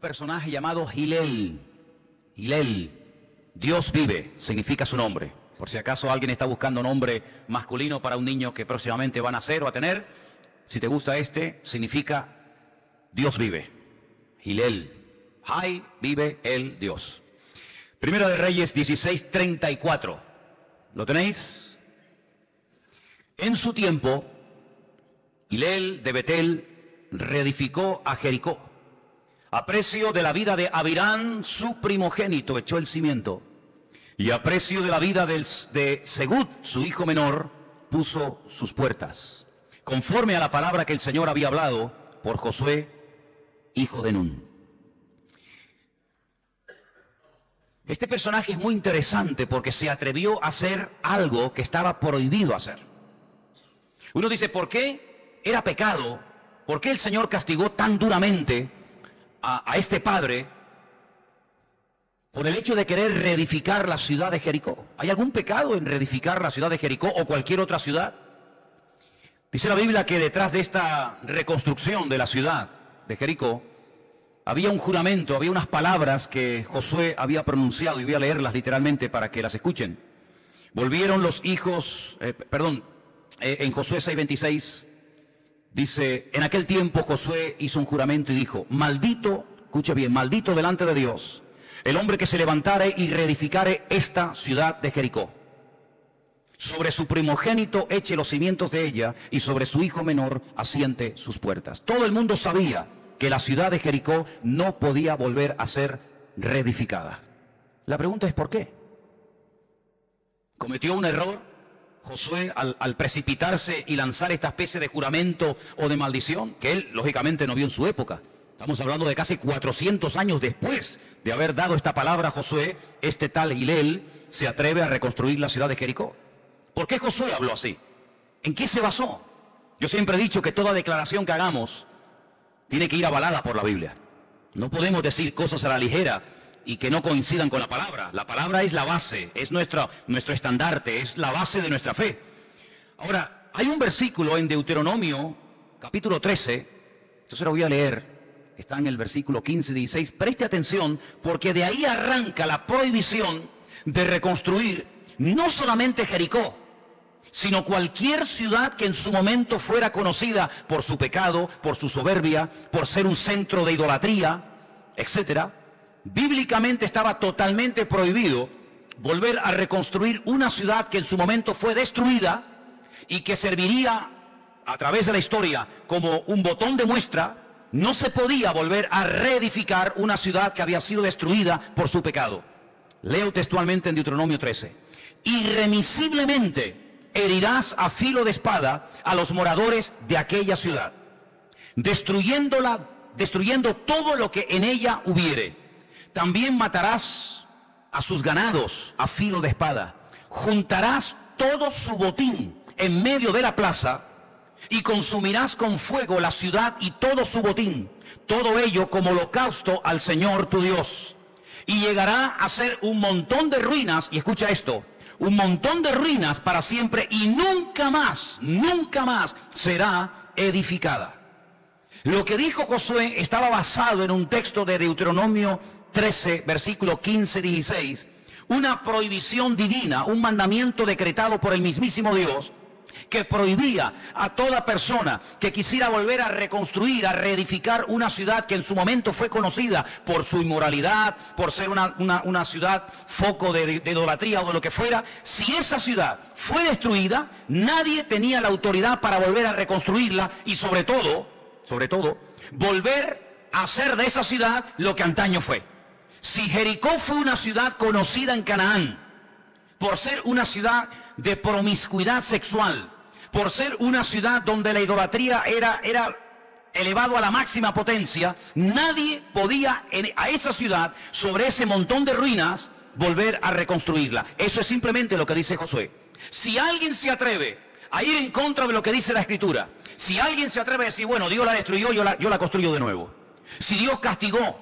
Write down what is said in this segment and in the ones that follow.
personaje llamado Hilel. Hilel, Dios vive, significa su nombre. Por si acaso alguien está buscando nombre masculino para un niño que próximamente va a nacer o a tener, si te gusta este, significa Dios vive. Hilel, Hay, vive el Dios. Primera de Reyes 16:34. ¿Lo tenéis? En su tiempo, Hilel de Betel reedificó a Jericó. A precio de la vida de Abirán, su primogénito, echó el cimiento. Y a precio de la vida de Segud, su hijo menor, puso sus puertas, conforme a la palabra que el Señor había hablado por Josué, hijo de Nun. Este personaje es muy interesante porque se atrevió a hacer algo que estaba prohibido hacer. Uno dice, ¿por qué era pecado? ¿Por qué el Señor castigó tan duramente a este padre por el hecho de querer reedificar la ciudad de Jericó? ¿Hay algún pecado en reedificar la ciudad de Jericó o cualquier otra ciudad? Dice la Biblia que detrás de esta reconstrucción de la ciudad de Jericó había un juramento, había unas palabras que Josué había pronunciado, y voy a leerlas literalmente para que las escuchen. Volvieron los hijos, en Josué 6:26, dice, en aquel tiempo Josué hizo un juramento y dijo, maldito, escuche bien, maldito delante de Dios, el hombre que se levantare y reedificare esta ciudad de Jericó. Sobre su primogénito eche los cimientos de ella, y sobre su hijo menor asiente sus puertas. Todo el mundo sabía que la ciudad de Jericó no podía volver a ser reedificada. La pregunta es ¿por qué? ¿Cometió un error Josué al precipitarse y lanzar esta especie de juramento o de maldición? Que él, lógicamente, no vio en su época. Estamos hablando de casi 400 años después de haber dado esta palabra a Josué. Este tal Hilel se atreve a reconstruir la ciudad de Jericó. ¿Por qué Josué habló así? ¿En qué se basó? Yo siempre he dicho que toda declaración que hagamos tiene que ir avalada por la Biblia. No podemos decir cosas a la ligera y que no coincidan con la palabra. La palabra es la base, es nuestro estandarte, es la base de nuestra fe. Ahora, hay un versículo en Deuteronomio, capítulo 13, yo se lo voy a leer, está en el versículo 15 y 16. Preste atención, porque de ahí arranca la prohibición de reconstruir no solamente Jericó, sino cualquier ciudad que en su momento fuera conocida por su pecado, por su soberbia, por ser un centro de idolatría, etcétera. Bíblicamente estaba totalmente prohibido volver a reconstruir una ciudad que en su momento fue destruida y que serviría a través de la historia como un botón de muestra. No se podía volver a reedificar una ciudad que había sido destruida por su pecado. Leo textualmente en Deuteronomio 13. Irremisiblemente herirás a filo de espada a los moradores de aquella ciudad, destruyendo todo lo que en ella hubiere. También matarás a sus ganados a filo de espada. Juntarás todo su botín en medio de la plaza y consumirás con fuego la ciudad y todo su botín, todo ello como holocausto al Señor tu Dios. Y llegará a ser un montón de ruinas, y escucha esto, un montón de ruinas para siempre, y nunca más será edificada. Lo que dijo Josué estaba basado en un texto de Deuteronomio 13, versículo 15-16, una prohibición divina, un mandamiento decretado por el mismísimo Dios, que prohibía a toda persona que quisiera volver a reconstruir, a reedificar una ciudad que en su momento fue conocida por su inmoralidad, por ser una ciudad foco de idolatría o de lo que fuera. Si esa ciudad fue destruida, nadie tenía la autoridad para volver a reconstruirla y sobre todo, volver a hacer de esa ciudad lo que antaño fue. Si Jericó fue una ciudad conocida en Canaán por ser una ciudad de promiscuidad sexual, por ser una ciudad donde la idolatría era elevado a la máxima potencia, nadie podía a esa ciudad, sobre ese montón de ruinas, volver a reconstruirla. Eso es simplemente lo que dice Josué. Si alguien se atreve a ir en contra de lo que dice la Escritura, si alguien se atreve a decir, bueno, Dios la destruyó, yo la construyo de nuevo. Si Dios castigó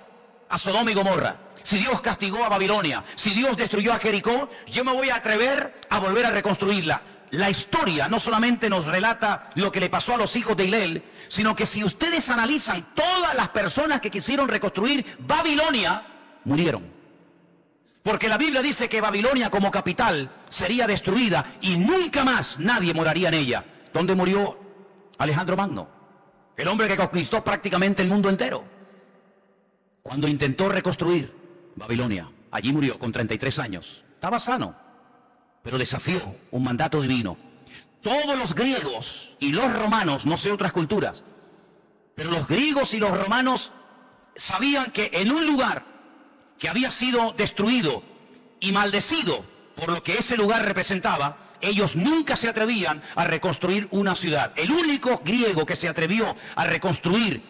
a Sodoma y Gomorra, si Dios castigó a Babilonia, si Dios destruyó a Jericó, yo me voy a atrever a volver a reconstruirla. la historia no solamente nos relata lo que le pasó a los hijos de Hilel, sino que si ustedes analizan, todas las personas que quisieron reconstruir Babilonia murieron. Porque la Biblia dice que Babilonia como capital sería destruida y nunca más nadie moraría en ella. ¿Dónde murió Alejandro Magno? El hombre que conquistó prácticamente el mundo entero. Cuando intentó reconstruir Babilonia, allí murió con 33 años. Estaba sano, pero desafió un mandato divino. Todos los griegos y los romanos, no sé otras culturas, pero los griegos y los romanos sabían que en un lugar que había sido destruido y maldecido por lo que ese lugar representaba, ellos nunca se atrevían a reconstruir una ciudad. El único griego que se atrevió a reconstruir,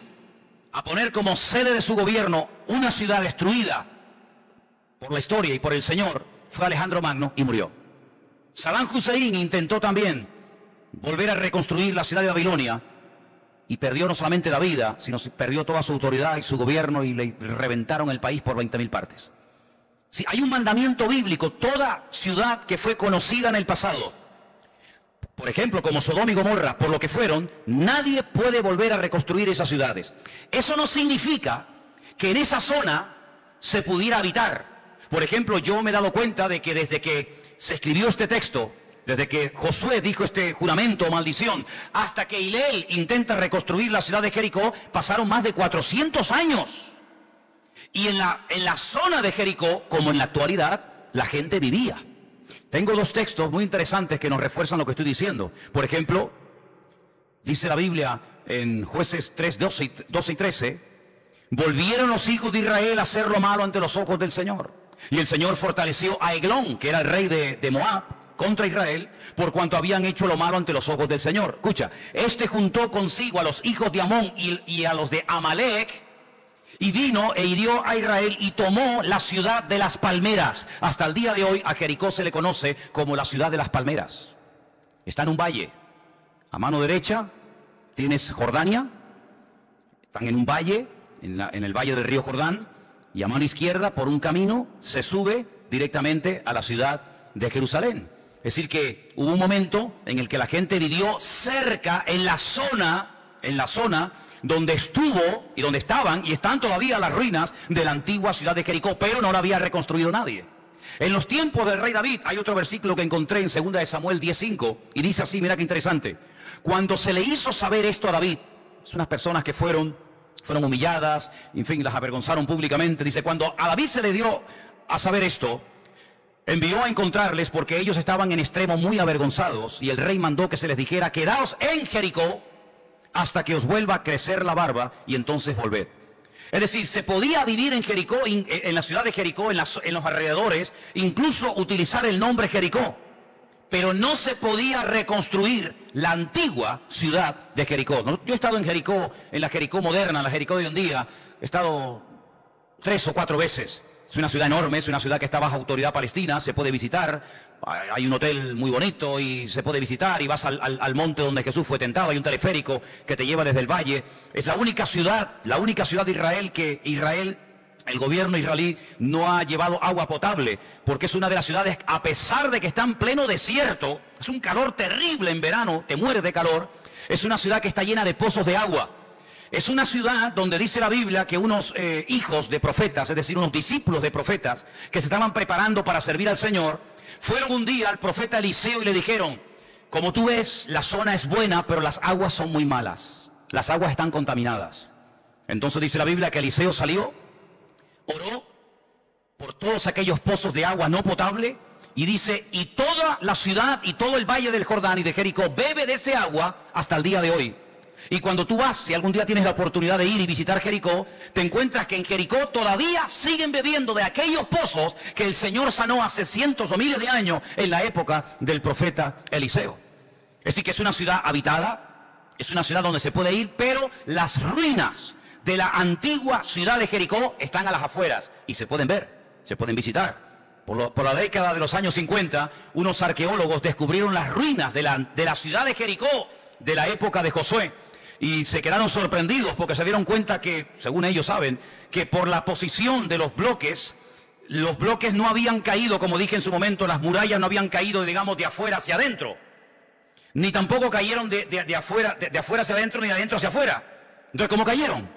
a poner como sede de su gobierno una ciudad destruida por la historia y por el Señor, fue Alejandro Magno y murió. Saddam Hussein intentó también volver a reconstruir la ciudad de Babilonia y perdió no solamente la vida, sino que perdió toda su autoridad y su gobierno y le reventaron el país por 20.000 partes. Sí, hay un mandamiento bíblico: toda ciudad que fue conocida en el pasado, por ejemplo, como Sodoma y Gomorra, por lo que fueron, nadie puede volver a reconstruir esas ciudades. Eso no significa que en esa zona se pudiera habitar. Por ejemplo, yo me he dado cuenta de que desde que se escribió este texto, desde que Josué dijo este juramento o maldición, hasta que Hilel intenta reconstruir la ciudad de Jericó, pasaron más de 400 años. Y en la zona de Jericó, como en la actualidad, la gente vivía. Tengo dos textos muy interesantes que nos refuerzan lo que estoy diciendo. Por ejemplo, dice la Biblia en Jueces 3, 12 y 13, volvieron los hijos de Israel a hacer lo malo ante los ojos del Señor. Y el Señor fortaleció a Eglón, que era el rey de Moab, contra Israel, por cuanto habían hecho lo malo ante los ojos del Señor. Escucha, este juntó consigo a los hijos de Amón y a los de Amalek, y vino e hirió a Israel y tomó la ciudad de las palmeras. Hasta el día de hoy a Jericó se le conoce como la ciudad de las palmeras. Está en un valle. A mano derecha tienes Jordania, están en un valle, en el valle del río Jordán, y a mano izquierda, por un camino, se sube directamente a la ciudad de Jerusalén. Es decir que hubo un momento en el que la gente vivió cerca, en la zona donde estuvo y donde estaban y están todavía las ruinas de la antigua ciudad de Jericó, pero no la había reconstruido nadie. En los tiempos del rey David, hay otro versículo que encontré en 2 de Samuel 10:5, y dice así, mira qué interesante: cuando se le hizo saber esto a David, es unas personas que fueron humilladas, en fin, las avergonzaron públicamente, dice, cuando a David se le dio a saber esto, envió a encontrarles porque ellos estaban en extremo muy avergonzados, y el rey mandó que se les dijera: quedaos en Jericó hasta que os vuelva a crecer la barba y entonces volved. Es decir, se podía vivir en Jericó, en la ciudad de Jericó, en los alrededores, incluso utilizar el nombre Jericó, pero no se podía reconstruir la antigua ciudad de Jericó. Yo he estado en Jericó, en la Jericó moderna, en la Jericó de hoy en día, he estado 3 o 4 veces. Es una ciudad enorme, es una ciudad que está bajo autoridad palestina, se puede visitar, hay un hotel muy bonito y se puede visitar, y vas al monte donde Jesús fue tentado, hay un teleférico que te lleva desde el valle. Es la única ciudad de Israel que el gobierno israelí no ha llevado agua potable, porque es una de las ciudades, a pesar de que está en pleno desierto, es un calor terrible en verano, te mueres de calor, es una ciudad que está llena de pozos de agua. Es una ciudad donde dice la Biblia que unos hijos de profetas, es decir, unos discípulos de profetas que se estaban preparando para servir al Señor, fueron un día al profeta Eliseo y le dijeron: como tú ves, la zona es buena, pero las aguas son muy malas, las aguas están contaminadas. Entonces dice la Biblia que Eliseo salió, oró por todos aquellos pozos de agua no potable, y dice, y toda la ciudad y todo el valle del Jordán y de Jericó bebe de ese agua hasta el día de hoy. Y cuando tú vas, si algún día tienes la oportunidad de ir y visitar Jericó, te encuentras que en Jericó todavía siguen bebiendo de aquellos pozos que el Señor sanó hace cientos o miles de años en la época del profeta Eliseo. Es decir, que es una ciudad habitada, es una ciudad donde se puede ir, pero las ruinas de la antigua ciudad de Jericó están a las afueras y se pueden ver, se pueden visitar. Por la década de los años 50, unos arqueólogos descubrieron las ruinas de la ciudad de Jericó de la época de Josué, y se quedaron sorprendidos porque se dieron cuenta que, según ellos saben, que por la posición de los bloques no habían caído, como dije en su momento, las murallas no habían caído, digamos, de afuera hacia adentro, ni tampoco cayeron de afuera hacia adentro, ni de adentro hacia afuera. Entonces, ¿cómo cayeron?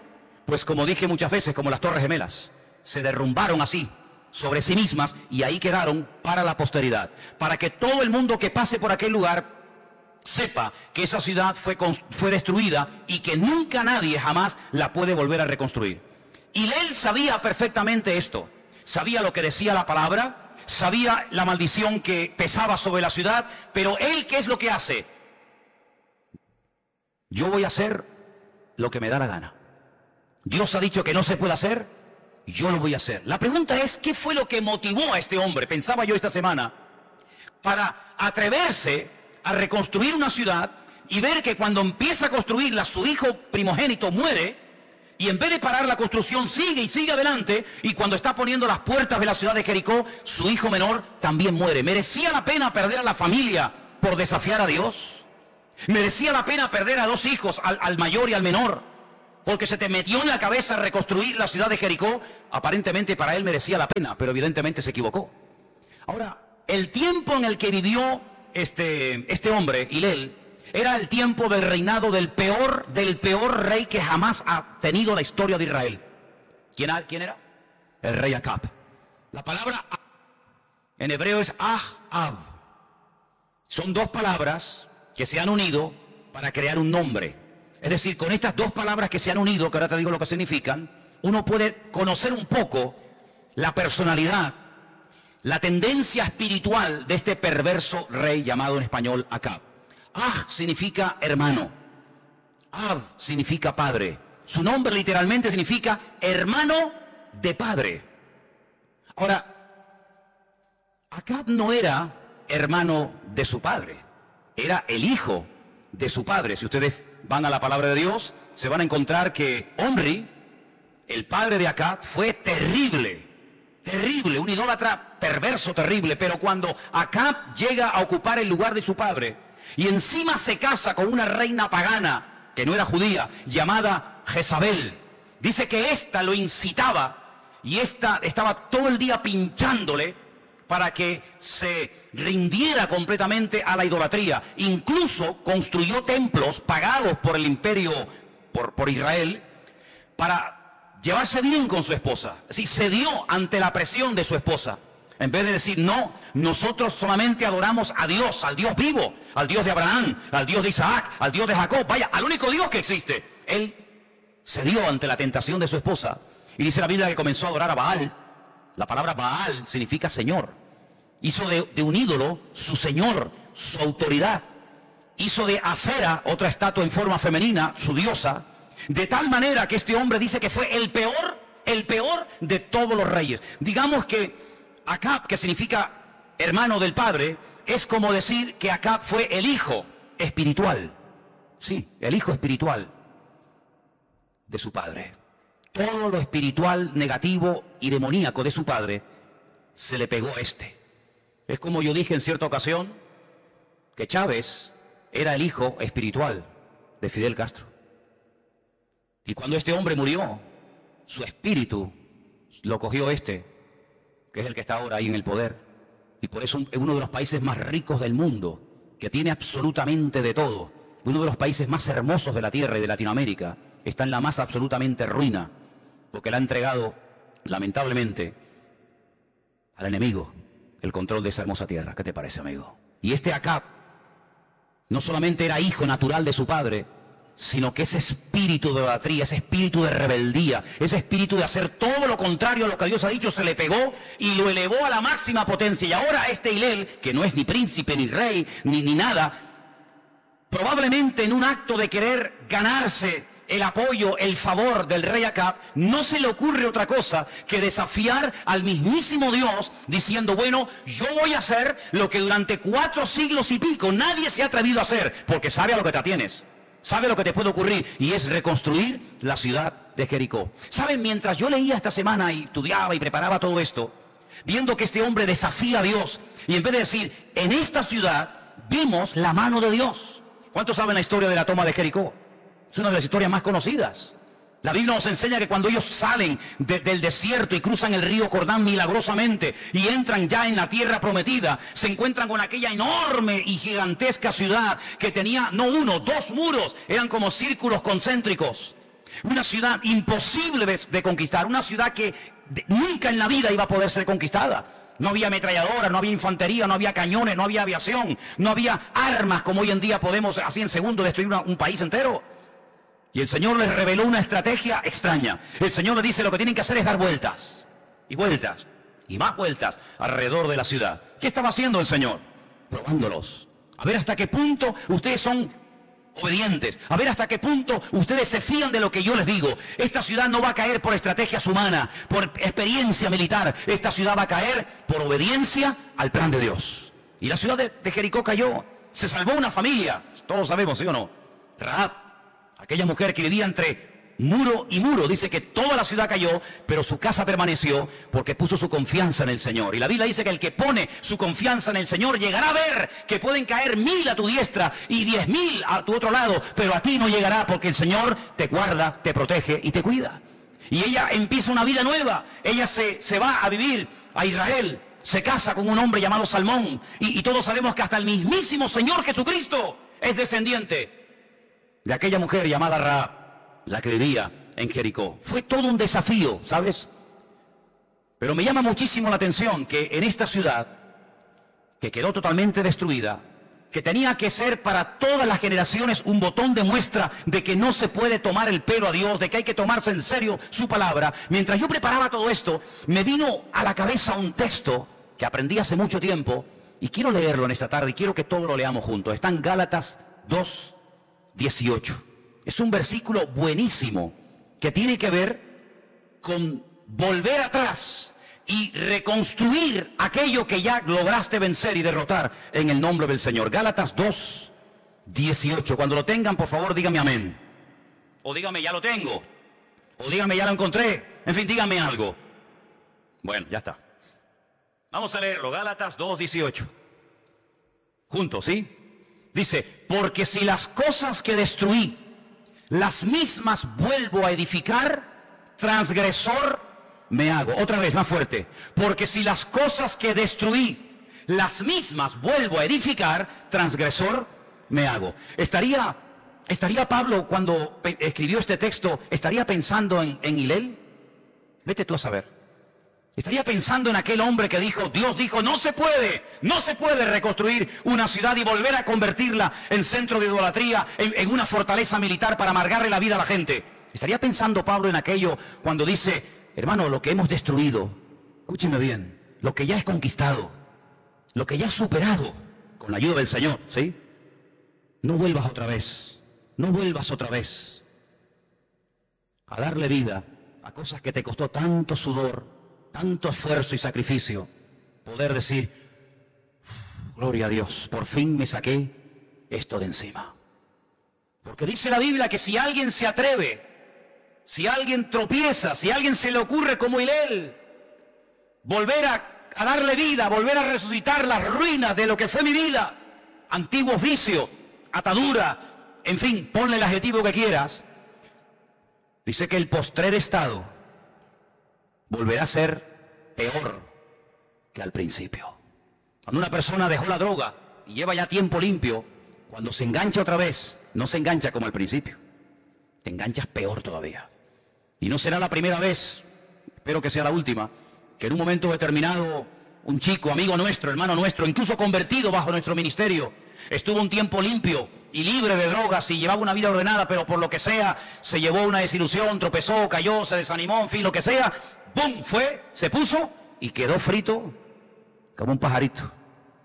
Pues como dije muchas veces, como las Torres Gemelas, se derrumbaron así, sobre sí mismas, y ahí quedaron para la posteridad, para que todo el mundo que pase por aquel lugar sepa que esa ciudad fue destruida y que nunca nadie jamás la puede volver a reconstruir. Y él sabía perfectamente esto, sabía lo que decía la palabra, sabía la maldición que pesaba sobre la ciudad, pero él, ¿qué es lo que hace? Yo voy a hacer lo que me da la gana. Dios ha dicho que no se puede hacer, yo lo voy a hacer. La pregunta es, ¿qué fue lo que motivó a este hombre? Pensaba yo esta semana, para atreverse a reconstruir una ciudad y ver que cuando empieza a construirla, su hijo primogénito muere, y en vez de parar la construcción sigue y sigue adelante, y cuando está poniendo las puertas de la ciudad de Jericó, su hijo menor también muere. ¿Merecía la pena perder a la familia por desafiar a Dios? ¿Merecía la pena perder a dos hijos, al mayor y al menor, porque se te metió en la cabeza reconstruir la ciudad de Jericó? Aparentemente para él merecía la pena, pero evidentemente se equivocó. Ahora, el tiempo en el que vivió este hombre, Hilel, era el tiempo del reinado del peor rey que jamás ha tenido la historia de Israel. ¿Quién era? El rey Acab. La palabra en hebreo es Ahab. Son dos palabras que se han unido para crear un nombre. Es decir, con estas dos palabras que se han unido, que ahora te digo lo que significan, uno puede conocer un poco la personalidad, la tendencia espiritual de este perverso rey llamado en español Acab. Significa hermano. Ab significa padre. Su nombre literalmente significa hermano de padre. Ahora, Acab no era hermano de su padre, era el hijo de su padre. Si ustedes van a la palabra de Dios, se van a encontrar que Omri, el padre de Acab, fue terrible, un idólatra perverso, terrible. Pero cuando Acab llega a ocupar el lugar de su padre, y encima se casa con una reina pagana, que no era judía, llamada Jezabel, dice que ésta lo incitaba, y ésta estaba todo el día pinchándole para que se rindiera completamente a la idolatría. Incluso construyó templos pagados por el imperio, por Israel, para llevarse bien con su esposa. Es decir, cedió ante la presión de su esposa. En vez de decir, no, nosotros solamente adoramos a Dios, al Dios vivo, al Dios de Abraham, al Dios de Isaac, al Dios de Jacob, vaya, al único Dios que existe. Él cedió ante la tentación de su esposa, y dice la Biblia que comenzó a adorar a Baal. La palabra Baal significa Señor. Hizo de un ídolo su Señor, su autoridad. Hizo de Acera, otra estatua en forma femenina, su diosa. De tal manera que este hombre dice que fue el peor de todos los reyes. Digamos que Acab, que significa hermano del padre, es como decir que Acab fue el hijo espiritual. Sí, el hijo espiritual de su padre. Todo lo espiritual, negativo y demoníaco de su padre se le pegó a este. Es como yo dije en cierta ocasión, que Chávez era el hijo espiritual de Fidel Castro. Y cuando este hombre murió, su espíritu lo cogió que es el que está ahora ahí en el poder. Y por eso es uno de los países más ricos del mundo, que tiene absolutamente de todo. Uno de los países más hermosos de la tierra y de Latinoamérica está en la más absolutamente ruina, porque le ha entregado, lamentablemente, al enemigo el control de esa hermosa tierra. ¿Qué te parece, amigo? Y este Acab no solamente era hijo natural de su padre, sino que ese espíritu de idolatría, ese espíritu de rebeldía, ese espíritu de hacer todo lo contrario a lo que Dios ha dicho, se le pegó y lo elevó a la máxima potencia. Y ahora este Hilel, que no es ni príncipe, ni rey, ni nada, probablemente en un acto de querer ganarse el apoyo, el favor del rey Acab, no se le ocurre otra cosa que desafiar al mismísimo Dios, diciendo, bueno, yo voy a hacer lo que durante 4 siglos y pico nadie se ha atrevido a hacer, porque sabe a lo que te atienes. Sabe lo que te puede ocurrir, y es reconstruir la ciudad de Jericó. Saben, mientras yo leía esta semana y estudiaba y preparaba todo esto, viendo que este hombre desafía a Dios, y en vez de decir, en esta ciudad vimos la mano de Dios. ¿Cuántos saben la historia de la toma de Jericó? Es una de las historias más conocidas. La Biblia nos enseña que cuando ellos salen del desierto y cruzan el río Jordán milagrosamente y entran ya en la tierra prometida, se encuentran con aquella enorme y gigantesca ciudad que tenía no uno, dos muros, eran como círculos concéntricos. Una ciudad imposible de conquistar, una ciudad que nunca en la vida iba a poder ser conquistada. No había ametralladora, no había infantería, no había cañones, no había aviación, no había armas como hoy en día podemos así en segundos destruir un país entero. Y el Señor les reveló una estrategia extraña. El Señor les dice: lo que tienen que hacer es dar vueltas, y vueltas, y más vueltas alrededor de la ciudad. ¿Qué estaba haciendo el Señor? Probándolos. A ver hasta qué punto ustedes son obedientes. A ver hasta qué punto ustedes se fían de lo que yo les digo. Esta ciudad no va a caer por estrategias humanas, por experiencia militar. Esta ciudad va a caer por obediencia al plan de Dios. Y la ciudad de Jericó cayó. Se salvó una familia. Todos sabemos, ¿sí o no? Rahab, aquella mujer que vivía entre muro y muro. Dice que toda la ciudad cayó, pero su casa permaneció porque puso su confianza en el Señor. Y la Biblia dice que el que pone su confianza en el Señor llegará a ver que pueden caer 1000 a tu diestra y 10.000 a tu otro lado, pero a ti no llegará, porque el Señor te guarda, te protege y te cuida. Y ella empieza una vida nueva. Ella se va a vivir a Israel, se casa con un hombre llamado Salmón, y todos sabemos que hasta el mismísimo Señor Jesucristo es descendiente de aquella mujer llamada Rahab, la que vivía en Jericó. Fue todo un desafío, ¿sabes? Pero me llama muchísimo la atención que en esta ciudad, que quedó totalmente destruida, que tenía que ser para todas las generaciones un botón de muestra de que no se puede tomar el pelo a Dios, de que hay que tomarse en serio su palabra. Mientras yo preparaba todo esto, me vino a la cabeza un texto que aprendí hace mucho tiempo y quiero leerlo en esta tarde y quiero que todos lo leamos juntos. Está en Gálatas 2:18. Es un versículo buenísimo que tiene que ver con volver atrás y reconstruir aquello que ya lograste vencer y derrotar en el nombre del Señor. Gálatas 2:18. Cuando lo tengan, por favor, dígame amén. O dígame ya lo tengo. O dígame ya lo encontré. En fin, dígame algo. Bueno, ya está. Vamos a leerlo. Gálatas 2:18. Juntos, ¿sí? Dice: porque si las cosas que destruí, las mismas vuelvo a edificar, transgresor me hago. Otra vez, más fuerte. Porque si las cosas que destruí, las mismas vuelvo a edificar, transgresor me hago. ¿Estaría Pablo, cuando escribió este texto, estaría pensando en Hilel? Vete tú a saber. Estaría pensando en aquel hombre que dijo: Dios dijo, no se puede reconstruir una ciudad y volver a convertirla en centro de idolatría, en una fortaleza militar para amargarle la vida a la gente. Estaría pensando Pablo en aquello cuando dice: hermano, lo que hemos destruido, escúcheme bien, lo que ya es conquistado, lo que ya es superado, con la ayuda del Señor, ¿sí? No vuelvas otra vez a darle vida a cosas que te costó tanto sudor, tanto esfuerzo y sacrificio. Poder decir: gloria a Dios, por fin me saqué esto de encima. Porque dice la Biblia que si alguien se atreve, si alguien tropieza, si a alguien se le ocurre como Hilel, volver a darle vida, volver a resucitar las ruinas de lo que fue mi vida, antiguos vicios, atadura, en fin, ponle el adjetivo que quieras, dice que el postrer estado volverá a ser peor que al principio. Cuando una persona dejó la droga y lleva ya tiempo limpio, cuando se engancha otra vez, no se engancha como al principio, te enganchas peor todavía. Y no será la primera vez, espero que sea la última, que en un momento determinado un chico, amigo nuestro, hermano nuestro, incluso convertido bajo nuestro ministerio, estuvo un tiempo limpio y libre de drogas y llevaba una vida ordenada, pero por lo que sea se llevó una desilusión, tropezó, cayó, se desanimó, en fin, lo que sea, ¡bum! Se puso y quedó frito como un pajarito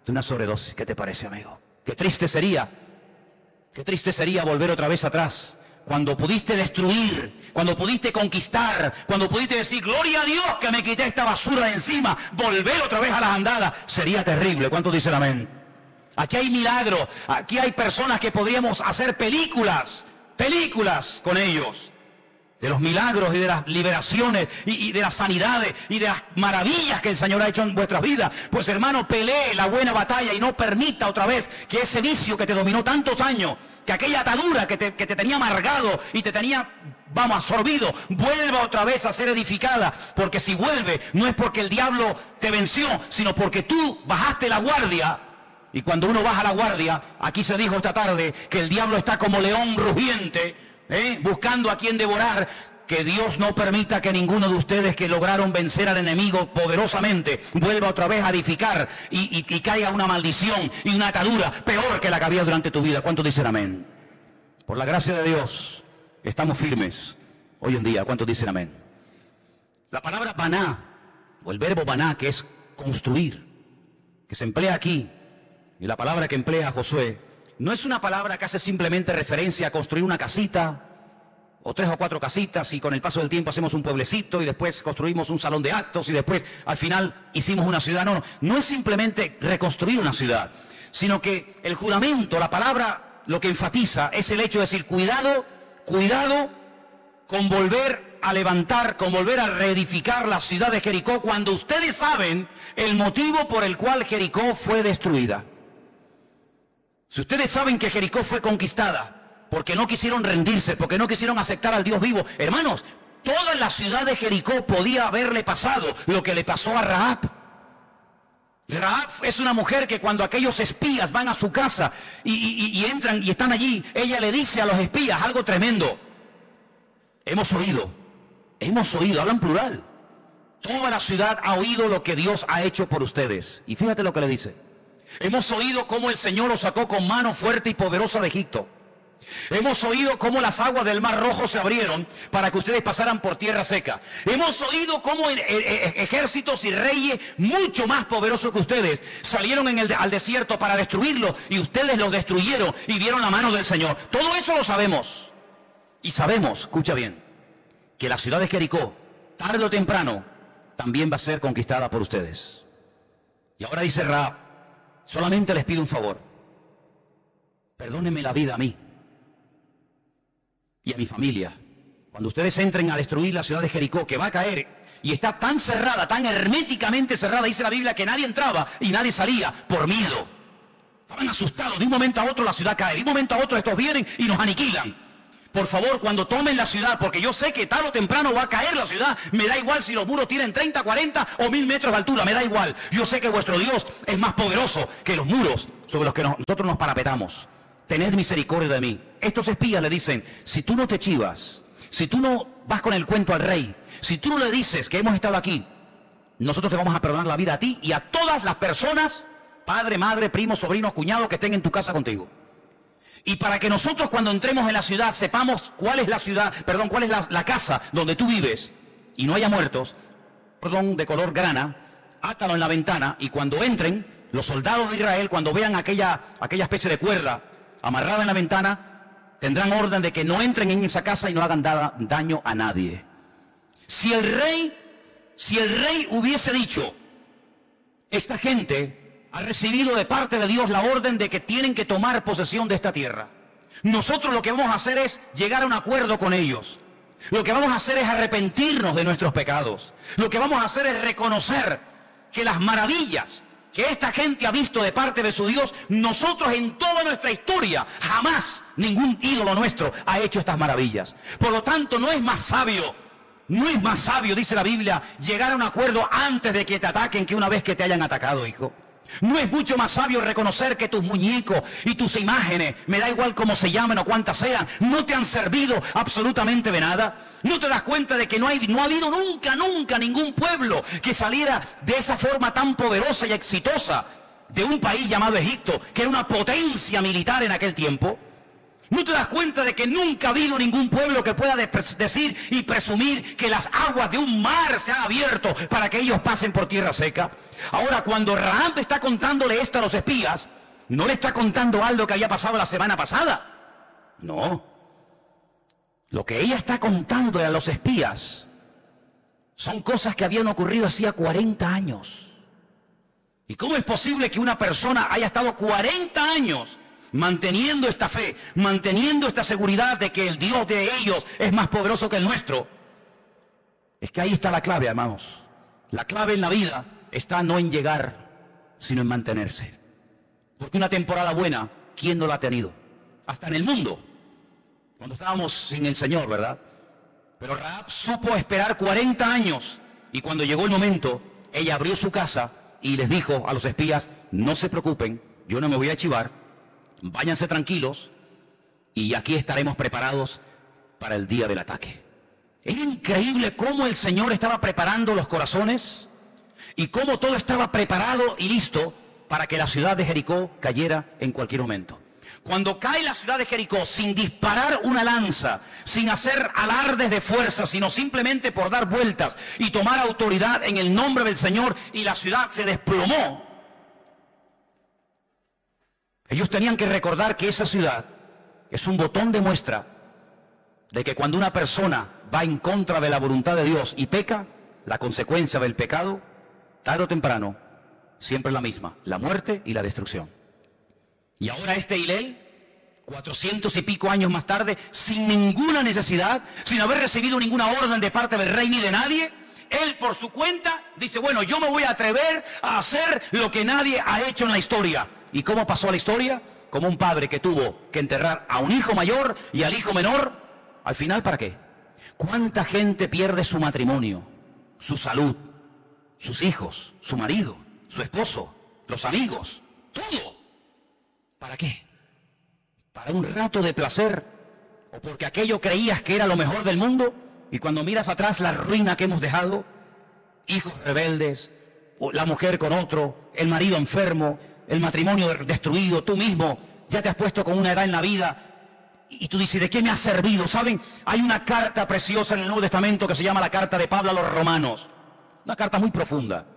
de una sobredosis. ¿Qué te parece, amigo? Qué triste sería volver otra vez atrás, cuando pudiste destruir, cuando pudiste conquistar, cuando pudiste decir: gloria a Dios que me quité esta basura de encima. Volver otra vez a las andadas sería terrible. ¿Cuántos dicen amén? Aquí hay milagro, aquí hay personas que podríamos hacer películas con ellos. de los milagros y de las liberaciones y de las sanidades y de las maravillas que el Señor ha hecho en vuestras vidas. Pues hermano, pelee la buena batalla y no permita otra vez que ese vicio que te dominó tantos años, que aquella atadura que te tenía amargado y te tenía, absorbido, vuelva otra vez a ser edificada. Porque si vuelve, no es porque el diablo te venció, sino porque tú bajaste la guardia. Y cuando uno baja la guardia, aquí se dijo esta tarde que el diablo está como león rugiente, buscando a quien devorar. Que Dios no permita que ninguno de ustedes que lograron vencer al enemigo poderosamente vuelva otra vez a edificar y caiga una maldición y una atadura peor que la que había durante tu vida. ¿Cuántos dicen amén? Por la gracia de Dios estamos firmes hoy en día. ¿Cuántos dicen amén? La palabra baná, o el verbo baná, que es construir, que se emplea aquí, y la palabra que emplea Josué, no es una palabra que hace simplemente referencia a construir una casita o 3 o 4 casitas y con el paso del tiempo hacemos un pueblecito y después construimos un salón de actos y después al final hicimos una ciudad. No es simplemente reconstruir una ciudad, sino que el juramento, la palabra, lo que enfatiza es el hecho de decir cuidado con volver a levantar, con volver a reedificar la ciudad de Jericó, cuando ustedes saben el motivo por el cual Jericó fue destruida. Si ustedes saben que Jericó fue conquistada porque no quisieron rendirse, porque no quisieron aceptar al Dios vivo, hermanos, toda la ciudad de Jericó podía haberle pasado lo que le pasó a Rahab. Rahab es una mujer que cuando aquellos espías van a su casa y entran y están allí, ella le dice a los espías algo tremendo. Hemos oído, hablan plural. Toda la ciudad ha oído lo que Dios ha hecho por ustedes. Y fíjate lo que le dice. Hemos oído cómo el Señor los sacó con mano fuerte y poderosa de Egipto. Hemos oído cómo las aguas del Mar Rojo se abrieron para que ustedes pasaran por tierra seca. Hemos oído cómo ejércitos y reyes mucho más poderosos que ustedes salieron al desierto para destruirlo y ustedes los destruyeron y vieron la mano del Señor. Todo eso lo sabemos. Y sabemos, escucha bien, que la ciudad de Jericó, tarde o temprano, también va a ser conquistada por ustedes. Y ahora dice Rahab, solamente les pido un favor. Perdónenme la vida a mí y a mi familia. Cuando ustedes entren a destruir la ciudad de Jericó, que va a caer y está tan cerrada, tan herméticamente cerrada, dice la Biblia, que nadie entraba y nadie salía por miedo. Estaban asustados, de un momento a otro la ciudad cae, de un momento a otro estos vienen y nos aniquilan. Por favor, cuando tomen la ciudad, porque yo sé que tarde o temprano va a caer la ciudad, me da igual si los muros tienen 30, 40 o 1000 metros de altura, me da igual. Yo sé que vuestro Dios es más poderoso que los muros sobre los que nosotros nos parapetamos. Tened misericordia de mí. Estos espías le dicen, si tú no te chivas, si tú no vas con el cuento al rey, si tú no le dices que hemos estado aquí, nosotros te vamos a perdonar la vida a ti y a todas las personas, padre, madre, primos, sobrinos, cuñados que estén en tu casa contigo. Y para que nosotros cuando entremos en la ciudad sepamos cuál es la ciudad, cuál es la casa donde tú vives y no haya muertos, de color grana, átalo en la ventana y cuando entren, los soldados de Israel, cuando vean aquella especie de cuerda amarrada en la ventana, tendrán orden de que no entren en esa casa y no hagan daño a nadie. Si el rey hubiese dicho, esta gente ha recibido de parte de Dios la orden de que tienen que tomar posesión de esta tierra, nosotros lo que vamos a hacer es llegar a un acuerdo con ellos. Lo que vamos a hacer es arrepentirnos de nuestros pecados. Lo que vamos a hacer es reconocer que las maravillas que esta gente ha visto de parte de su Dios, nosotros en toda nuestra historia, jamás ningún ídolo nuestro ha hecho estas maravillas. Por lo tanto, no es más sabio, dice la Biblia, llegar a un acuerdo antes de que te ataquen que una vez que te hayan atacado, hijo. No es mucho más sabio reconocer que tus muñecos y tus imágenes, me da igual cómo se llamen o cuántas sean, no te han servido absolutamente de nada. ¿No te das cuenta de que no ha habido nunca ningún pueblo que saliera de esa forma tan poderosa y exitosa de un país llamado Egipto, que era una potencia militar en aquel tiempo? ¿No te das cuenta de que nunca ha habido ningún pueblo que pueda decir y presumir que las aguas de un mar se han abierto para que ellos pasen por tierra seca? Ahora, cuando Rahab está contándole esto a los espías, no le está contando algo que había pasado la semana pasada. No. Lo que ella está contando a los espías son cosas que habían ocurrido hacía 40 años. ¿Y cómo es posible que una persona haya estado 40 años manteniendo esta fe, manteniendo esta seguridad de que el Dios de ellos es más poderoso que el nuestro. Es que ahí está la clave, hermanos. La clave en la vida está no en llegar, sino en mantenerse. Porque una temporada buena, ¿quién no la ha tenido? Hasta en el mundo, cuando estábamos sin el Señor, ¿verdad? Pero Rahab supo esperar 40 años, y cuando llegó el momento, ella abrió su casa y les dijo a los espías: no se preocupen, yo no me voy a chivar, váyanse tranquilos, y aquí estaremos preparados para el día del ataque. Era increíble cómo el Señor estaba preparando los corazones y cómo todo estaba preparado y listo para que la ciudad de Jericó cayera en cualquier momento. Cuando cae la ciudad de Jericó sin disparar una lanza, sin hacer alardes de fuerza, sino simplemente por dar vueltas y tomar autoridad en el nombre del Señor, y la ciudad se desplomó, ellos tenían que recordar que esa ciudad es un botón de muestra de que cuando una persona va en contra de la voluntad de Dios y peca, la consecuencia del pecado, tarde o temprano, siempre es la misma: la muerte y la destrucción. Y ahora este Hilel, 400 y pico años más tarde, sin ninguna necesidad, sin haber recibido ninguna orden de parte del rey ni de nadie, él por su cuenta dice: bueno, yo me voy a atrever a hacer lo que nadie ha hecho en la historia. ¿Y cómo pasó la historia? Como un padre que tuvo que enterrar a un hijo mayor y al hijo menor. Al final, ¿para qué? ¿Cuánta gente pierde su matrimonio, su salud, sus hijos, su marido, su esposo, los amigos, todo? ¿Para qué? ¿Para un rato de placer? ¿O porque aquello creías que era lo mejor del mundo? Y cuando miras atrás la ruina que hemos dejado, hijos rebeldes, o la mujer con otro, el marido enfermo, el matrimonio destruido, tú mismo ya te has puesto con una edad en la vida y tú dices: ¿de qué me ha servido? ¿Saben? Hay una carta preciosa en el Nuevo Testamento que se llama la carta de Pablo a los romanos, una carta muy profunda.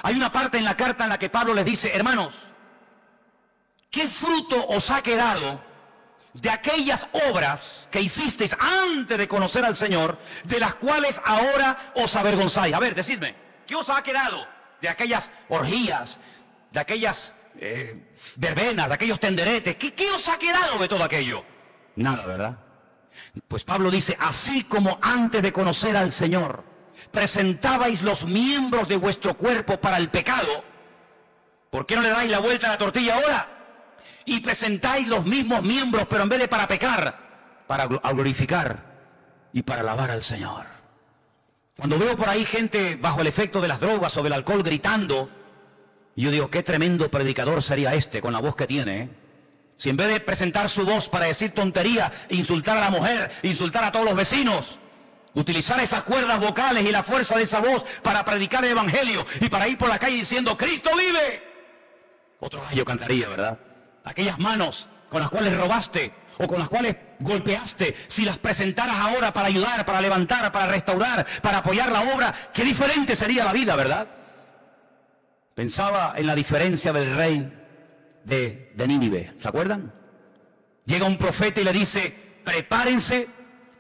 Hay una parte en la carta en la que Pablo les dice: hermanos, ¿qué fruto os ha quedado de aquellas obras que hicisteis antes de conocer al Señor, de las cuales ahora os avergonzáis? A ver, decidme, ¿qué os ha quedado de aquellas orgías, de aquellas verbenas, de aquellos tenderetes? ¿Qué os ha quedado de todo aquello? Nada, ¿verdad? Pues Pablo dice: así como antes de conocer al Señor presentabais los miembros de vuestro cuerpo para el pecado, ¿por qué no le dais la vuelta a la tortilla ahora? Y presentáis los mismos miembros, pero en vez de para pecar, para glorificar y para alabar al Señor. Cuando veo por ahí gente bajo el efecto de las drogas o del alcohol gritando, yo digo: qué tremendo predicador sería este con la voz que tiene, ¿eh? Si en vez de presentar su voz para decir tontería, insultar a la mujer, insultar a todos los vecinos, utilizar esas cuerdas vocales y la fuerza de esa voz para predicar el evangelio y para ir por la calle diciendo: Cristo vive, otro gallo cantaría, ¿verdad? Aquellas manos con las cuales robaste o con las cuales golpeaste, si las presentaras ahora para ayudar, para levantar, para restaurar, para apoyar la obra, qué diferente sería la vida, ¿verdad? Pensaba en la diferencia del rey de Nínive, ¿se acuerdan? Llega un profeta y le dice: prepárense,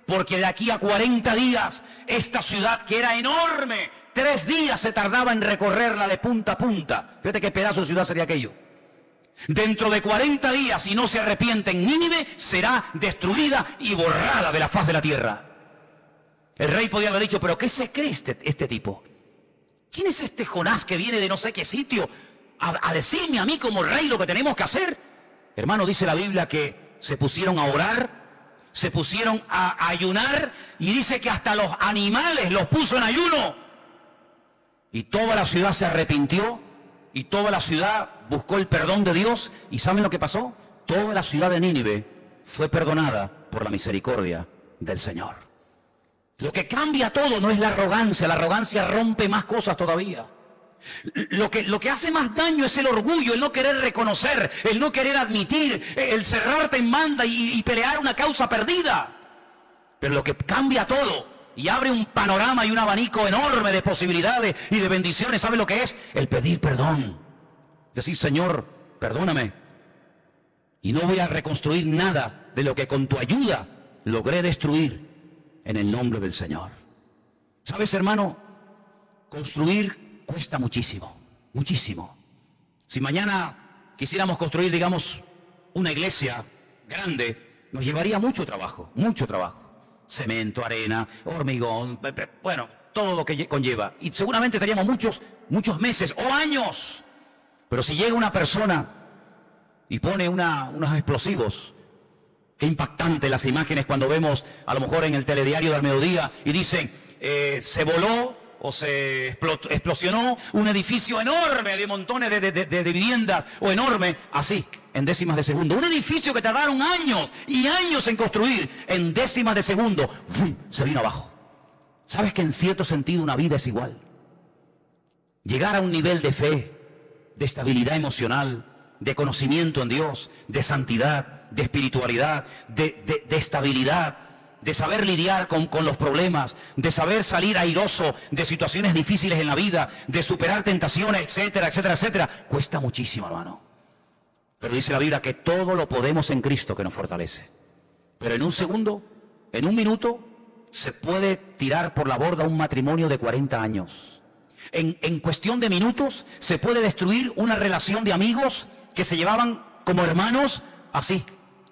porque de aquí a 40 días esta ciudad, que era enorme, 3 días se tardaba en recorrerla de punta a punta. Fíjate qué pedazo de ciudad sería aquello. Dentro de 40 días, si no se arrepienten, Nínive será destruida y borrada de la faz de la tierra. El rey podía haber dicho: pero ¿qué se cree este tipo? ¿Quién es este Jonás que viene de no sé qué sitio a decirme a mí como rey lo que tenemos que hacer? Hermano, dice la Biblia que se pusieron a orar, se pusieron a ayunar, y dice que hasta los animales los puso en ayuno. Y toda la ciudad se arrepintió, y toda la ciudad buscó el perdón de Dios. ¿Y saben lo que pasó? Toda la ciudad de Nínive fue perdonada por la misericordia del Señor. Lo que cambia todo no es la arrogancia rompe más cosas todavía. Lo que hace más daño es el orgullo, el no querer reconocer, el no querer admitir, el cerrarte en banda y pelear una causa perdida. Pero lo que cambia todo y abre un panorama y un abanico enorme de posibilidades y de bendiciones, ¿sabe lo que es? El pedir perdón. Decir: Señor, perdóname, y no voy a reconstruir nada de lo que con tu ayuda logré destruir, en el nombre del Señor. ¿Sabes, hermano? Construir cuesta muchísimo, muchísimo. Si mañana quisiéramos construir, digamos, una iglesia grande nos llevaría mucho trabajo, mucho trabajo. Cemento, arena, hormigón, bueno, todo lo que conlleva. Y seguramente estaríamos muchos meses o años. Pero si llega una persona y pone unos explosivos, qué impactante las imágenes cuando vemos a lo mejor en el telediario del mediodía y dicen, se voló o se explosionó un edificio enorme de montones de viviendas, o enorme, así, en décimas de segundo. Un edificio que tardaron años y años en construir, en décimas de segundo, ¡fum!, se vino abajo. ¿Sabes que en cierto sentido una vida es igual? Llegar a un nivel de fe, de estabilidad emocional, de conocimiento en Dios, de santidad, de espiritualidad, de estabilidad, de saber lidiar con los problemas, de saber salir airoso de situaciones difíciles en la vida, de superar tentaciones, etcétera, etcétera, etcétera. Cuesta muchísimo, hermano. Pero dice la Biblia que todo lo podemos en Cristo que nos fortalece. Pero en un segundo, en un minuto, se puede tirar por la borda un matrimonio de 40 años. En cuestión de minutos se puede destruir una relación de amigos que se llevaban como hermanos, así,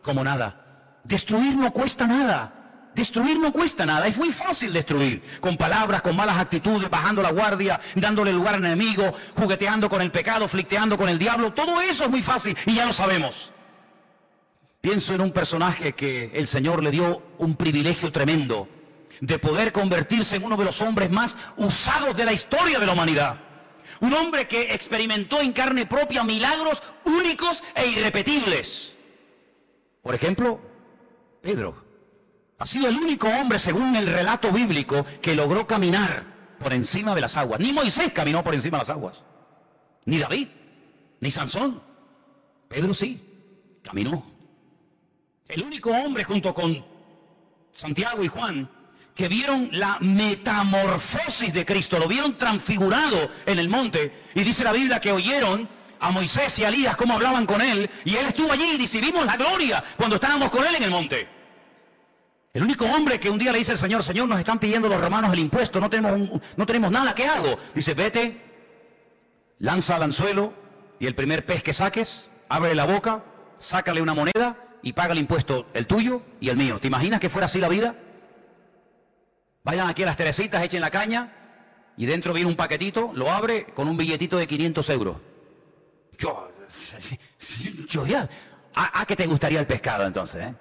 como nada. Destruir no cuesta nada. Destruir no cuesta nada, es muy fácil destruir, con palabras, con malas actitudes, bajando la guardia, dándole lugar al enemigo, jugueteando con el pecado, flirteando con el diablo. Todo eso es muy fácil y ya lo sabemos. Pienso en un personaje que el Señor le dio un privilegio tremendo de poder convertirse en uno de los hombres más usados de la historia de la humanidad. Un hombre que experimentó en carne propia milagros únicos e irrepetibles. Por ejemplo, Pedro. Ha sido el único hombre, según el relato bíblico, que logró caminar por encima de las aguas. Ni Moisés caminó por encima de las aguas. Ni David, ni Sansón. Pedro sí, caminó. El único hombre junto con Santiago y Juan que vieron la metamorfosis de Cristo, lo vieron transfigurado en el monte. Y dice la Biblia que oyeron a Moisés y a Elías cómo hablaban con él. Y él estuvo allí y dice, vimos la gloria cuando estábamos con él en el monte. El único hombre que un día le dice al Señor, Señor, nos están pidiendo los romanos el impuesto, no tenemos nada, ¿qué hago? Dice, vete, lanza al anzuelo y el primer pez que saques, abre la boca, sácale una moneda y paga el impuesto, el tuyo y el mío. ¿Te imaginas que fuera así la vida? Vayan aquí a las Teresitas, echen la caña y dentro viene un paquetito, lo abre con un billetito de 500 euros. ¿A qué te gustaría el pescado entonces,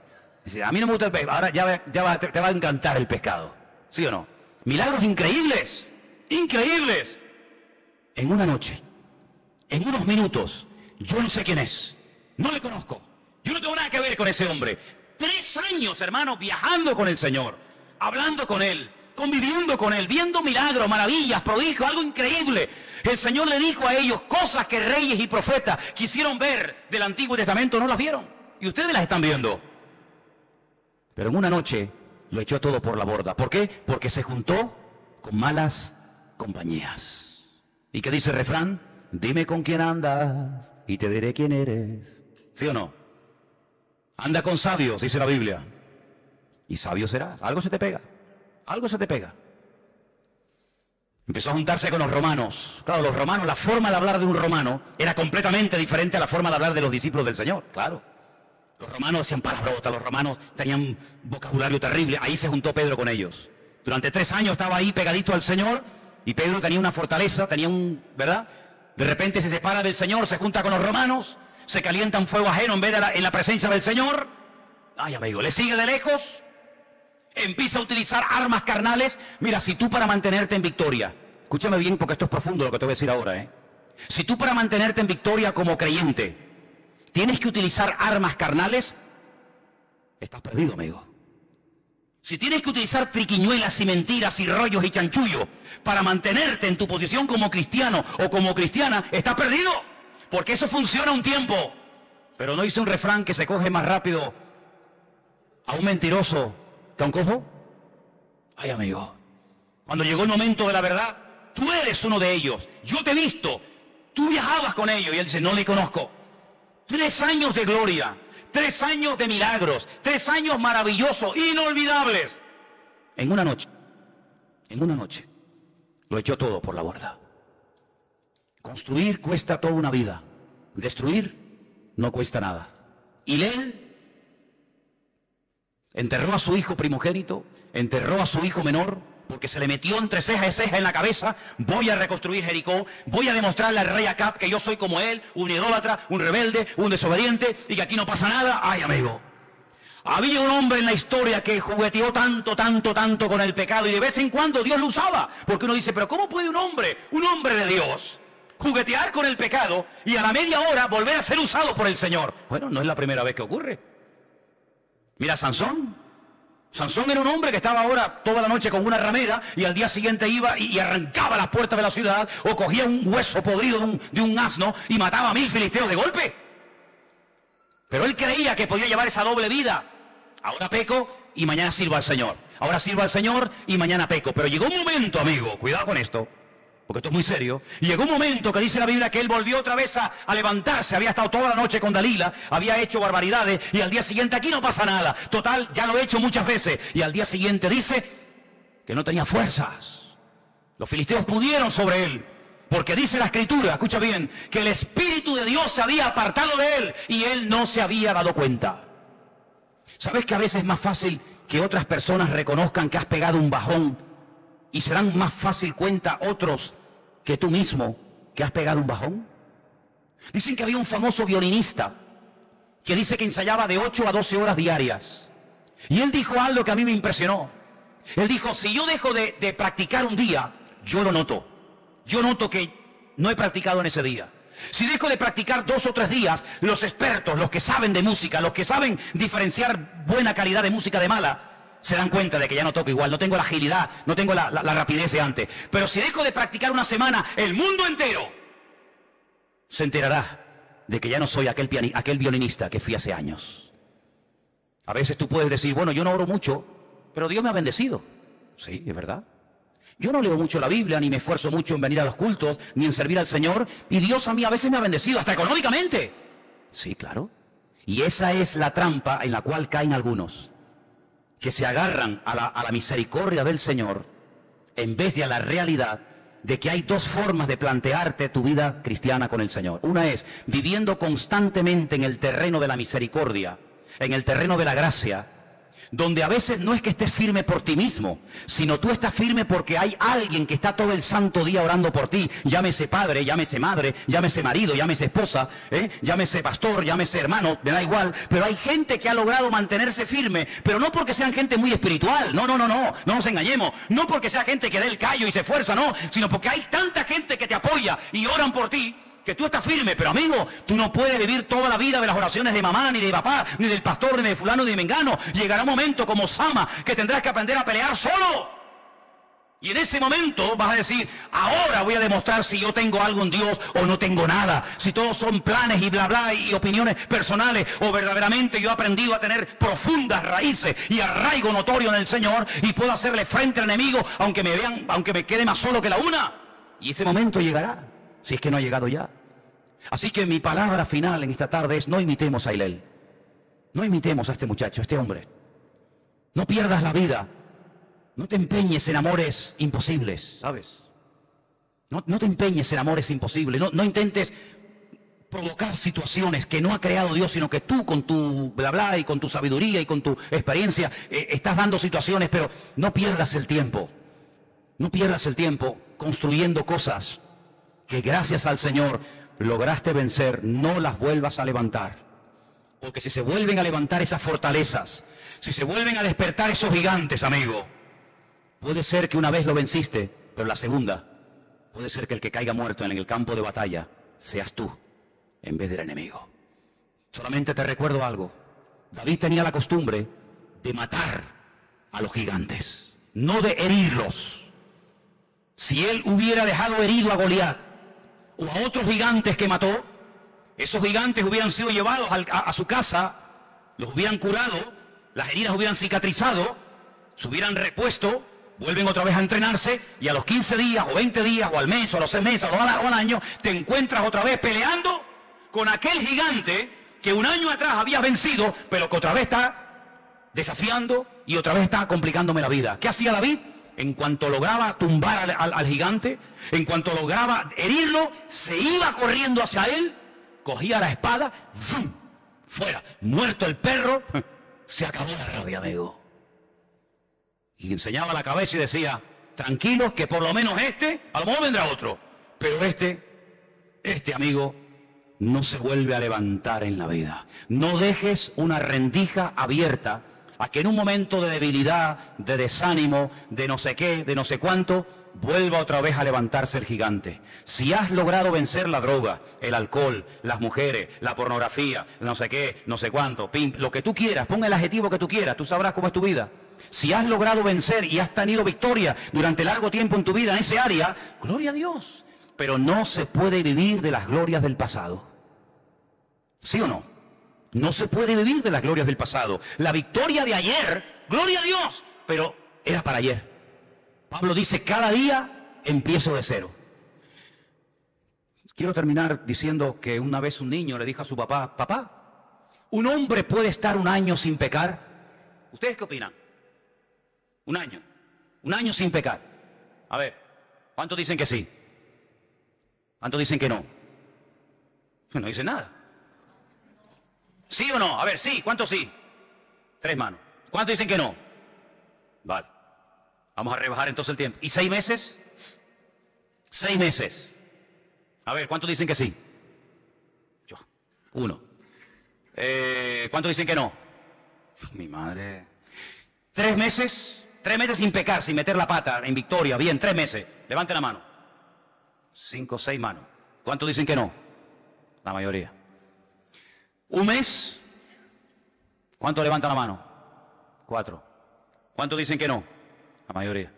Dice, a mí no me gusta el pescado, ahora te va a encantar el pescado. ¿Sí o no? Milagros increíbles, increíbles. En una noche, en unos minutos, yo no sé quién es, no le conozco. Yo no tengo nada que ver con ese hombre. 3 años, hermano, viajando con el Señor, hablando con Él, conviviendo con Él, viendo milagros, maravillas, prodigios, algo increíble. El Señor le dijo a ellos cosas que reyes y profetas quisieron ver del Antiguo Testamento, no las vieron. Y ustedes las están viendo. Pero en una noche lo echó todo por la borda. ¿Por qué? Porque se juntó con malas compañías. ¿Y qué dice el refrán? Dime con quién andas y te diré quién eres. ¿Sí o no? Anda con sabios, dice la Biblia. Y sabio serás. Algo se te pega. Algo se te pega. Empezó a juntarse con los romanos. Claro, los romanos, la forma de hablar de un romano era completamente diferente a la forma de hablar de los discípulos del Señor. Claro. Los romanos decían palabrotas, los romanos tenían vocabulario terrible. Ahí se juntó Pedro con ellos. Durante 3 años estaba ahí pegadito al Señor y Pedro tenía una fortaleza, ¿verdad? De repente se separa del Señor, se junta con los romanos, se calienta un fuego ajeno en vez de en la presencia del Señor. Ay, amigo, le sigue de lejos, empieza a utilizar armas carnales. Mira, si tú para mantenerte en victoria, escúchame bien porque esto es profundo lo que te voy a decir ahora, Si tú para mantenerte en victoria como creyente tienes que utilizar armas carnales, estás perdido, amigo. Si tienes que utilizar triquiñuelas y mentiras y rollos y chanchullos para mantenerte en tu posición como cristiano o como cristiana, estás perdido. Porque eso funciona un tiempo. Pero ¿no dice un refrán que se coge más rápido a un mentiroso que a un cojo? Ay, amigo. Cuando llegó el momento de la verdad, tú eres uno de ellos. Yo te he visto. Tú viajabas con ellos. Y él dice, no le conozco. 3 años de gloria, 3 años de milagros, 3 años maravillosos, inolvidables. En una noche, lo echó todo por la borda. Construir cuesta toda una vida. Destruir no cuesta nada. Hilel enterró a su hijo primogénito, enterró a su hijo menor, porque se le metió entre ceja y ceja en la cabeza: voy a reconstruir Jericó, voy a demostrarle al rey Acab que yo soy como él, un idólatra, un rebelde, un desobediente, y que aquí no pasa nada. Ay, amigo, había un hombre en la historia que jugueteó tanto con el pecado, y de vez en cuando Dios lo usaba, porque uno dice, pero ¿cómo puede un hombre de Dios, juguetear con el pecado y a la media hora volver a ser usado por el Señor? Bueno, no es la primera vez que ocurre. Mira Sansón. Sansón era un hombre que estaba ahora toda la noche con una ramera, y al día siguiente iba y arrancaba las puertas de la ciudad, o cogía un hueso podrido de un asno y mataba a 1000 filisteos de golpe. Pero él creía que podía llevar esa doble vida. Ahora peco y mañana sirvo al Señor. Ahora sirvo al Señor y mañana peco. Pero llegó un momento, amigo, cuidado con esto, porque esto es muy serio. Y llegó un momento que dice la Biblia que él volvió otra vez a levantarse. Había estado toda la noche con Dalila, había hecho barbaridades, y al día siguiente, aquí no pasa nada, total, ya lo he hecho muchas veces. Y al día siguiente dice que no tenía fuerzas. Los filisteos pudieron sobre él, porque dice la Escritura, escucha bien, que el Espíritu de Dios se había apartado de él y él no se había dado cuenta. ¿Sabes que a veces es más fácil que otras personas reconozcan que has pegado un bajón, y se dan más fácil cuenta otros que tú mismo que has pegado un bajón? Dicen que había un famoso violinista que dice que ensayaba de 8 a 12 horas diarias. Y él dijo algo que a mí me impresionó. Él dijo, si yo dejo de practicar un día, yo lo noto. Yo noto que no he practicado en ese día. Si dejo de practicar 2 o 3 días, los expertos, los que saben de música, los que saben diferenciar buena calidad de música de mala, se dan cuenta de que ya no toco igual, no tengo la agilidad, no tengo la rapidez de antes. Pero si dejo de practicar una semana, el mundo entero se enterará de que ya no soy aquel violinista que fui hace años. A veces tú puedes decir, bueno, yo no oro mucho, pero Dios me ha bendecido. Sí, es verdad. Yo no leo mucho la Biblia, ni me esfuerzo mucho en venir a los cultos, ni en servir al Señor, y Dios a mí a veces me ha bendecido, hasta económicamente. Sí, claro. Y esa es la trampa en la cual caen algunos, que se agarran a la misericordia del Señor en vez de a la realidad de que hay 2 formas de plantearte tu vida cristiana con el Señor. Una es viviendo constantemente en el terreno de la misericordia, en el terreno de la gracia, donde a veces no es que estés firme por ti mismo, sino tú estás firme porque hay alguien que está todo el santo día orando por ti, llámese padre, llámese madre, llámese marido, llámese esposa, llámese pastor, llámese hermano, me da igual, pero hay gente que ha logrado mantenerse firme, pero no porque sean gente muy espiritual, no nos engañemos, no porque sea gente que dé el callo y se esfuerza, no, sino porque hay tanta gente que te apoya y oran por ti, que tú estás firme. Pero amigo, tú no puedes vivir toda la vida de las oraciones de mamá, ni de papá, ni del pastor, ni de fulano, ni de mengano. Llegará un momento como Sama que tendrás que aprender a pelear solo. Y en ese momento vas a decir, ahora voy a demostrar si yo tengo algo en Dios o no tengo nada. Si todos son planes y bla bla y opiniones personales, o verdaderamente yo he aprendido a tener profundas raíces y arraigo notorio en el Señor y puedo hacerle frente al enemigo aunque me vean, aunque me quede más solo que la una. Y ese momento llegará, si es que no ha llegado ya. Así que mi palabra final en esta tarde es: no imitemos a Hilel. No imitemos a este muchacho, a este hombre. No pierdas la vida. No te empeñes en amores imposibles, ¿sabes? No te empeñes en amores imposibles. No intentes provocar situaciones que no ha creado Dios, sino que tú con tu bla bla y con tu sabiduría y con tu experiencia estás dando situaciones, pero no pierdas el tiempo. No pierdas el tiempo construyendo cosas que gracias al Señor lograste vencer. No las vuelvas a levantar, porque si se vuelven a levantar esas fortalezas, si se vuelven a despertar esos gigantes, amigo, puede ser que una vez lo venciste, pero la segunda puede ser que el que caiga muerto en el campo de batalla seas tú en vez del enemigo. Solamente te recuerdo algo: David tenía la costumbre de matar a los gigantes, no de herirlos. Si él hubiera dejado herido a Goliat o a otros gigantes que mató, esos gigantes hubieran sido llevados a su casa, los hubieran curado, las heridas hubieran cicatrizado, se hubieran repuesto, vuelven otra vez a entrenarse, y a los 15 días o 20 días o al mes o a los 6 meses o al año te encuentras otra vez peleando con aquel gigante que un año atrás habías vencido, pero que otra vez está desafiando y otra vez está complicándome la vida. ¿Qué hacía David? En cuanto lograba tumbar al gigante, en cuanto lograba herirlo, se iba corriendo hacia él, cogía la espada, ¡fum! fuera. Muerto el perro, se acabó la rabia, amigo. Y enseñaba la cabeza y decía, tranquilos que por lo menos a lo mejor vendrá otro, pero este amigo, no se vuelve a levantar en la vida. No dejes una rendija abierta a que en un momento de debilidad, de desánimo, de no sé qué, de no sé cuánto, vuelva otra vez a levantarse el gigante. Si has logrado vencer la droga, el alcohol, las mujeres, la pornografía, no sé qué, no sé cuánto, lo que tú quieras, pon el adjetivo que tú quieras, tú sabrás cómo es tu vida. Si has logrado vencer y has tenido victoria durante largo tiempo en tu vida en ese área, gloria a Dios. Pero no se puede vivir de las glorias del pasado. ¿Sí o no? No se puede vivir de las glorias del pasado. La victoria de ayer, gloria a Dios, pero era para ayer. Pablo dice, cada día empiezo de cero. Quiero terminar diciendo que una vez un niño le dijo a su papá, papá, ¿un hombre puede estar un año sin pecar? ¿Ustedes qué opinan? Un año sin pecar. A ver, ¿cuántos dicen que sí? ¿Cuántos dicen que no? No dicen nada. ¿Sí o no? A ver, sí. ¿Cuántos sí? 3 manos. ¿Cuántos dicen que no? Vale. Vamos a rebajar entonces el tiempo. ¿Y 6 meses? 6 meses. A ver, ¿cuántos dicen que sí? Yo. 1. ¿Cuántos dicen que no? Mi madre. 3 meses. 3 meses sin pecar, sin meter la pata, en victoria. Bien, 3 meses. Levante la mano. 5, 6 manos. ¿Cuántos dicen que no? La mayoría. 1 mes. ¿Cuántos levantan la mano? 4. ¿Cuántos dicen que no? La mayoría.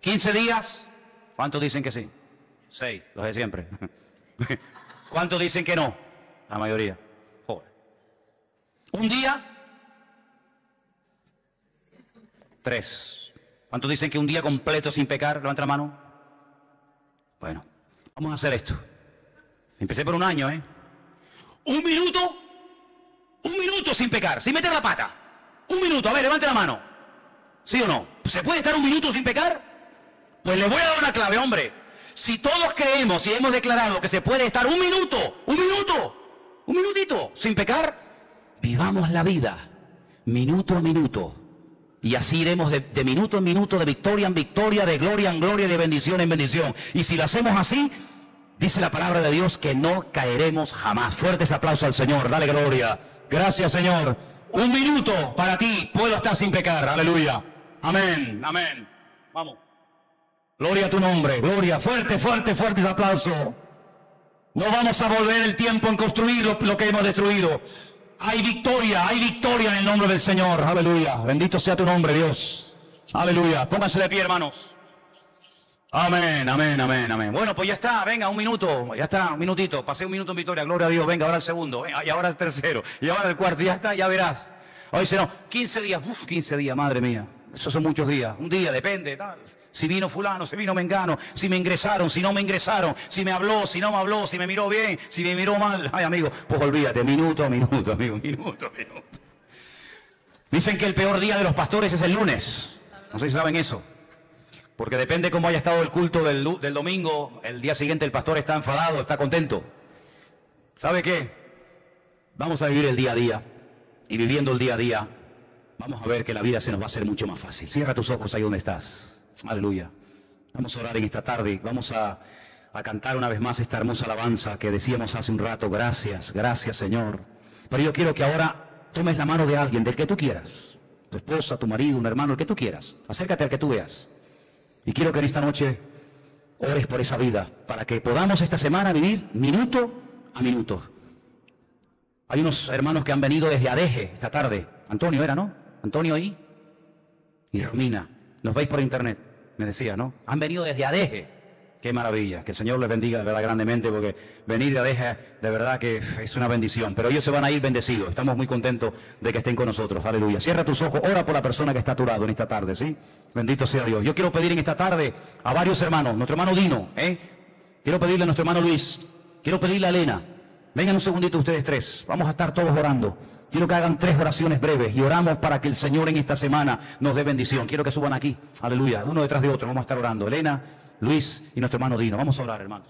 15 días. ¿Cuántos dicen que sí? 6, los de siempre. ¿Cuántos dicen que no? La mayoría. Joder. 1 día. 3. ¿Cuántos dicen que un día completo sin pecar? Levanta la mano. Bueno, vamos a hacer esto. Empecé por 1 año, ¿eh? 1 minuto. 1 minuto sin pecar, sin meter la pata. 1 minuto, a ver, levante la mano. ¿Sí o no? ¿Se puede estar 1 minuto sin pecar? Pues le voy a dar una clave, hombre. Si todos creemos y hemos declarado que se puede estar 1 minuto, 1 minuto, 1 minutito sin pecar, vivamos la vida, minuto a minuto. Y así iremos de minuto en minuto, de victoria en victoria, de gloria en gloria, de bendición en bendición. Y si lo hacemos así, dice la palabra de Dios que no caeremos jamás. Fuertes aplausos al Señor, dale gloria. Gracias, Señor. 1 minuto para ti, puedo estar sin pecar. Aleluya. Amén, amén. Vamos. Gloria a tu nombre, gloria. Fuerte, fuerte, fuertes aplausos. No vamos a volver el tiempo en construir lo que hemos destruido. Hay victoria en el nombre del Señor. Aleluya. Bendito sea tu nombre, Dios. Aleluya. Pónganse de pie, hermanos. Amén, amén, amén, amén. Bueno, pues ya está, venga, 1 minuto, ya está, 1 minutito, pasé 1 minuto en victoria, gloria a Dios, venga, ahora el segundo, y ahora el tercero, y ahora el cuarto, ya está, ya verás. Hoy dice, no, 15 días, 15 días, madre mía, esos son muchos días, un día, depende, tal. Si vino fulano, si vino mengano, si me ingresaron, si no me ingresaron, si me habló, si no me habló, si me miró bien, si me miró mal, ay amigo, pues olvídate, minuto a minuto, amigo, minuto a minuto. Dicen que el peor día de los pastores es el lunes, no sé si saben eso. Porque depende cómo haya estado el culto del domingo, el día siguiente el pastor está enfadado, está contento. ¿Sabe qué? Vamos a vivir el día a día. Y viviendo el día a día, vamos a ver que la vida se nos va a hacer mucho más fácil. Cierra tus ojos ahí donde estás. Aleluya. Vamos a orar en esta tarde. Vamos a cantar una vez más esta hermosa alabanza que decíamos hace un rato. Gracias, gracias Señor. Pero yo quiero que ahora tomes la mano de alguien, del que tú quieras. Tu esposa, tu marido, un hermano, el que tú quieras. Acércate al que tú veas. Y quiero que en esta noche ores por esa vida, para que podamos esta semana vivir minuto a minuto. Hay unos hermanos que han venido desde Adeje esta tarde. Antonio era, ¿no? Antonio y Romina. Nos veis por internet, me decía, ¿no? Han venido desde Adeje. Qué maravilla. Que el Señor les bendiga de verdad grandemente, porque venir de Adeje de verdad que es una bendición. Pero ellos se van a ir bendecidos. Estamos muy contentos de que estén con nosotros. Aleluya. Cierra tus ojos, ora por la persona que está a tu lado en esta tarde, ¿sí? Bendito sea Dios. Yo quiero pedir en esta tarde a varios hermanos. Nuestro hermano Dino, Quiero pedirle a nuestro hermano Luis. Quiero pedirle a Elena. Vengan un segundito ustedes 3. Vamos a estar todos orando. Quiero que hagan 3 oraciones breves y oramos para que el Señor en esta semana nos dé bendición. Quiero que suban aquí. Aleluya. Uno detrás de otro. Vamos a estar orando. Elena, Luis y nuestro hermano Dino. Vamos a orar, hermanos.